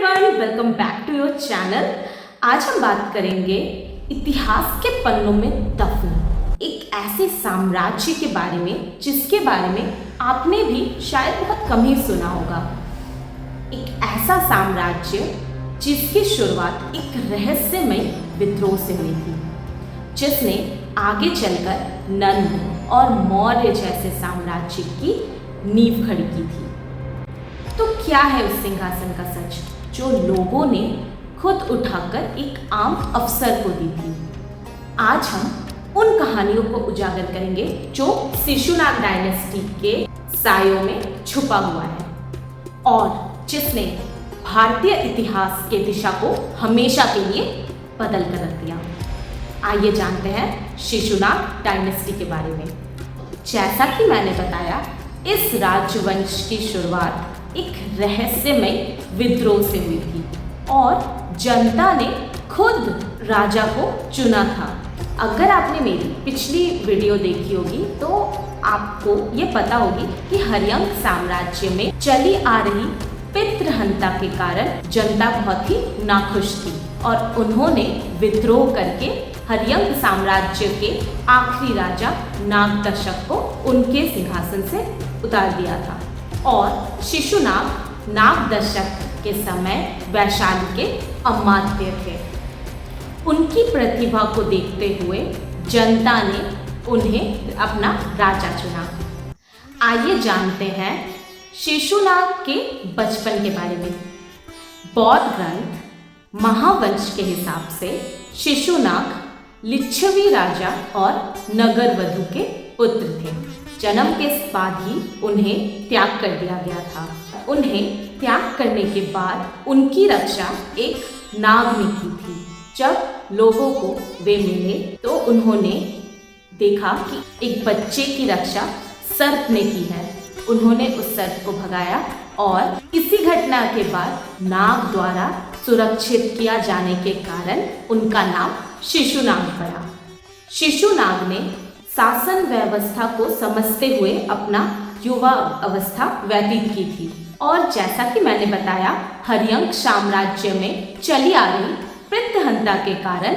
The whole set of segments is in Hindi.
Everyone, welcome back to your channel. आज हम बात करेंगे इतिहास के पन्नों में दफन एक ऐसे साम्राज्य के बारे में जिसके बारे में आपने भी शायद बहुत कम ही सुना होगा। एक ऐसा साम्राज्य जिसकी शुरुआत एक रहस्यमय विद्रोह से हुई थी, जिसने आगे चलकर नंद और मौर्य जैसे साम्राज्य की नींव खड़ी की थी। तो क्या है उस सिंहासन का सच जो लोगों ने खुद उठाकर एक आम अफसर को दी थी? आज हम उन कहानियों को उजागर करेंगे जो शिशुनाग डायनेस्टी के सायों में छुपा हुआ है और जिसने भारतीय इतिहास के दिशा को हमेशा के लिए बदल कर रख दिया। आइए जानते हैं शिशुनाग डायनेस्टी के बारे में। जैसा कि मैंने बताया, इस राजवंश की शुरुआत एक रहस्यमय विद्रोह से हुई थी और जनता ने खुद राजा को चुना था। अगर आपने मेरी पिछली वीडियो देखी होगी तो आपको ये पता होगी कि हर्यंक साम्राज्य में चली आ रही पितृहंता के कारण जनता बहुत ही नाखुश थी और उन्होंने विद्रोह करके हर्यंक साम्राज्य के आखिरी राजा नागदशक को उनके सिंहासन से उतार दिया था और शिशुनाग नागदशक के समय वैशाली के अमात्य थे। उनकी प्रतिभा को देखते हुए जनता ने उन्हें अपना राजा चुना। आइए जानते हैं शिशुनाग के बचपन के बारे में। बौद्ध ग्रंथ महावंश के हिसाब से शिशुनाग लिच्छवी राजा और नगरवधु के पुत्र थे। जन्म के बाद ही उन्हें त्याग कर दिया गया था। उन्हें त्याग करने के बाद उनकी रक्षा एक नाग ने की थी। जब लोगों को वे मिले तो उन्होंने देखा कि एक बच्चे की रक्षा सर्प ने की है। उन्होंने उस सर्प को भगाया और इसी घटना के बाद नाग द्वारा सुरक्षित किया जाने के कारण उनका नाम शिशुनाग पड़ा। शिशुनाग ने शासन व्यवस्था को समझते हुए अपना युवा अवस्था व्यतीत की थी और जैसा कि मैंने बताया, हर्यंक साम्राज्य में चली आ रही पितृहंता के कारण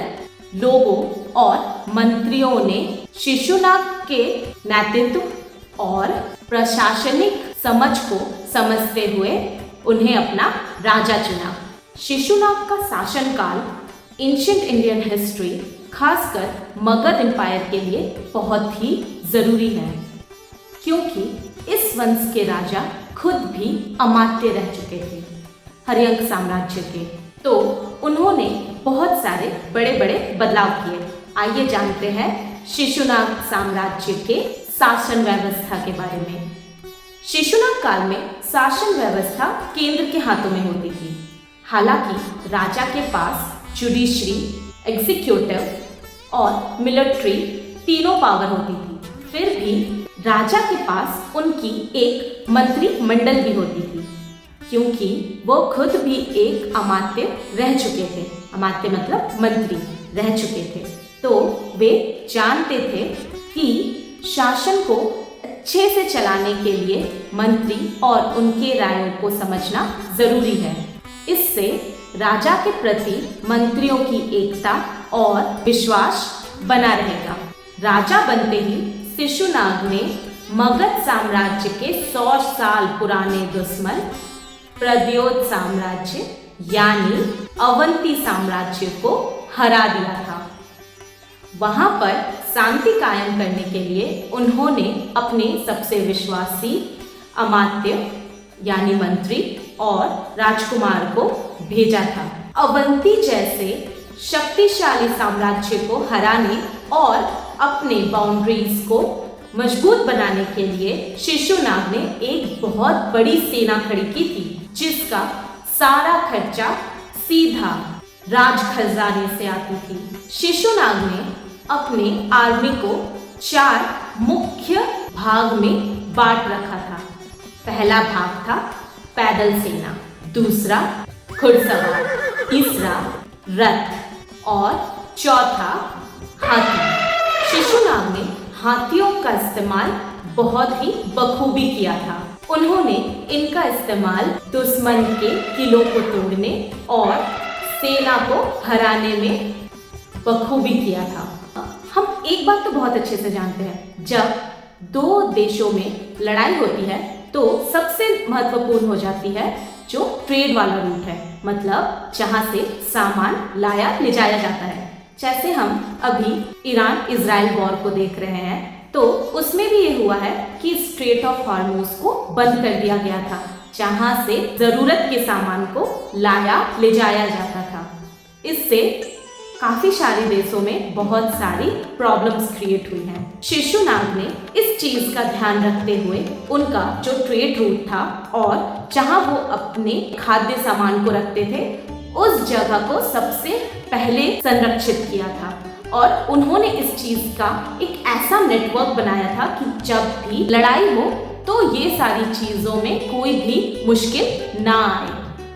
लोगों और मंत्रियों ने शिशुनाग के नेतृत्व और प्रशासनिक समझ को समझते हुए उन्हें अपना राजा चुना। शिशुनाग का शासनकाल एंशिएंट इंडियन हिस्ट्री, खासकर मगध एम्पायर के लिए बहुत ही जरूरी है, क्योंकि इस वंश के राजा खुद भी अमात्य रह चुके थे हर्यंक साम्राज्य के, तो उन्होंने बहुत सारे बड़े बड़े बदलाव किए। आइए जानते हैं शिशुनाग साम्राज्य के शासन व्यवस्था के बारे में। शिशुनाग काल में शासन व्यवस्था केंद्र के हाथों में होती थी। हालांकि राजा के पास जुडिशरी, एग्जीक्यूटिव और मिलिट्री तीनों पावर होती थी। फिर भी राजा के पास उनकी एक मंत्री मंडल भी होती थी, क्योंकि वो खुद भी एक अमात्य रह चुके थे। अमात्य मतलब मंत्री रह चुके थे, तो वे जानते थे कि शासन को अच्छे से चलाने के लिए मंत्री और उनके रायों को समझना जरूरी है। इससे राजा के प्रति मंत्रियों की एकता और विश्वास बना रहेगा। राजा बनते ही शिशुनाग ने मगध साम्राज्य के 100 साल पुराने दुश्मन प्रद्योत साम्राज्य यानी अवंती साम्राज्य को हरा दिया था। वहां पर शांति कायम करने के लिए उन्होंने अपने सबसे विश्वासी अमात्य यानी मंत्री और राजकुमार को भेजा था। अवंती जैसे शक्तिशाली साम्राज्य को हराने और अपने बाउंड्रीज को मजबूत बनाने के लिए शिशुनाग ने एक बहुत बड़ी सेना खड़ी की थी, जिसका सारा खर्चा सीधा राज खजाने से आती थी। शिशुनाग ने अपने आर्मी को 4 मुख्य भाग में बांट रखा था। पहला भाग था पैदल सेना, दूसरा घुड़सवार, तीसरा रथ और चौथा हाथी। शिशुनाग ने हाथियों का इस्तेमाल बहुत ही बखूबी किया था। उन्होंने इनका इस्तेमाल दुश्मन के किलों को तोड़ने और सेना को हराने में बखूबी किया था। हम एक बात तो बहुत अच्छे से जानते हैं, जब दो देशों में लड़ाई होती है तो सबसे महत्वपूर्ण हो जाती है जो ट्रेड वाला रूट है, मतलब जहां से सामान लाया ले जाया जाता है। जैसे हम अभी ईरान इजराइल वॉर को देख रहे हैं, तो उसमें भी ये हुआ है कि स्ट्रेट ऑफ हॉर्मुज को बंद कर दिया गया था, जहां से जरूरत के सामान को लाया ले जाया जाता था। इससे काफी सारे देशों में बहुत सारी प्रॉब्लम्स क्रिएट हुई हैं। शिशुनाग ने इस चीज का ध्यान रखते हुए उनका जो ट्रेड रूट था और जहां वो अपने खाद्य सामान को रखते थे, उस जगह को सबसे पहले संरक्षित किया था और उन्होंने इस चीज का एक ऐसा नेटवर्क बनाया था कि जब भी लड़ाई हो तो ये सारी चीजों में कोई भी मुश्किल ना आए।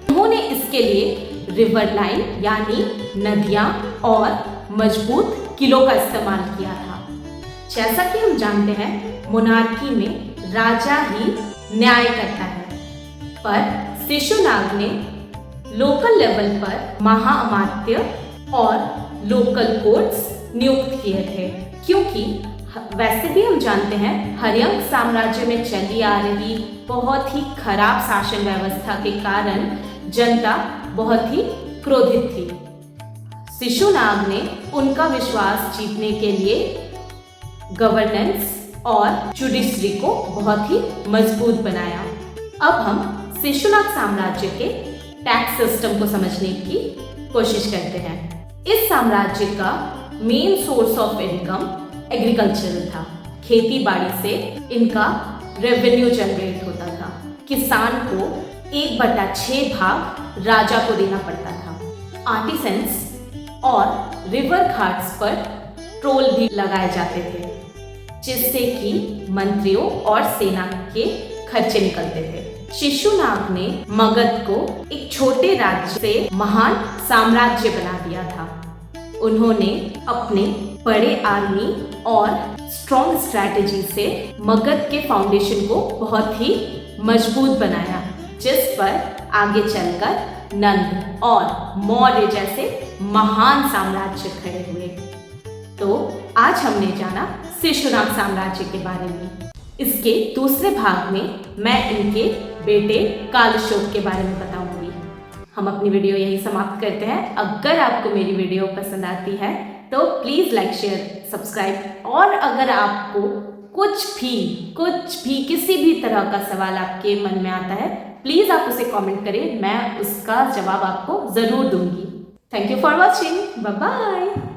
उन्होंने इसके लिए रिवर लाइन यानी नदियां और मजबूत किलों का इस्तेमाल किया था। जैसा कि हम जानते हैं, मोनार्की में राजा ही न्याय करता है, पर शिशुनाग ने लोकल लेवल पर महाअमात्य और लोकल कोर्ट्स नियुक्त किए थे, क्योंकि वैसे भी हम जानते हैं हर्यंक साम्राज्य में चली आ रही बहुत ही खराब शासन व्यवस्था के कारण जनता बहुत ही क्रोधित थी। शिशुनाग ने उनका विश्वास जीतने के लिए गवर्नेंस और जुडिशरी को बहुत ही मजबूत बनाया। अब हम शिशुनाग साम्राज्य के टैक्स सिस्टम को समझने की कोशिश करते हैं। इस साम्राज्य का main source of income agricultural था। खेती बाड़ी से इनका रेवेन्यू जनरेट होता था। किसान को 1/6 भाग राजा को देना पड़ता था। आर्टिसंस और रिवर घाट्स पर टोल भी लगाए जाते थे, जिससे कि मंत्रियों और सेना के खर्चे निकलते थे। शिशुनाग ने मगध को एक छोटे राज्य से महान साम्राज्य बना दिया था। उन्होंने अपने बड़े आर्मी और स्ट्रॉन्ग स्ट्रैटेजी से मगध के फाउंडेशन को बहुत ही मजबूत बनाया, जिस पर आगे चलकर नंद और मौर्य जैसे महान साम्राज्य खड़े हुए। तो आज हमने जाना शिशुनाग साम्राज्य के बारे में। इसके दूसरे भाग में मैं इनके बेटे कालशोक के बारे में बताऊंगी। हम अपनी वीडियो यही समाप्त करते हैं। अगर आपको मेरी वीडियो पसंद आती है तो प्लीज़ लाइक, शेयर, सब्सक्राइब, और अगर आपको कुछ भी किसी भी तरह का सवाल आपके मन में आता है, प्लीज़ आप उसे कमेंट करें, मैं उसका जवाब आपको ज़रूर दूंगी। Thank you for watching, bye bye.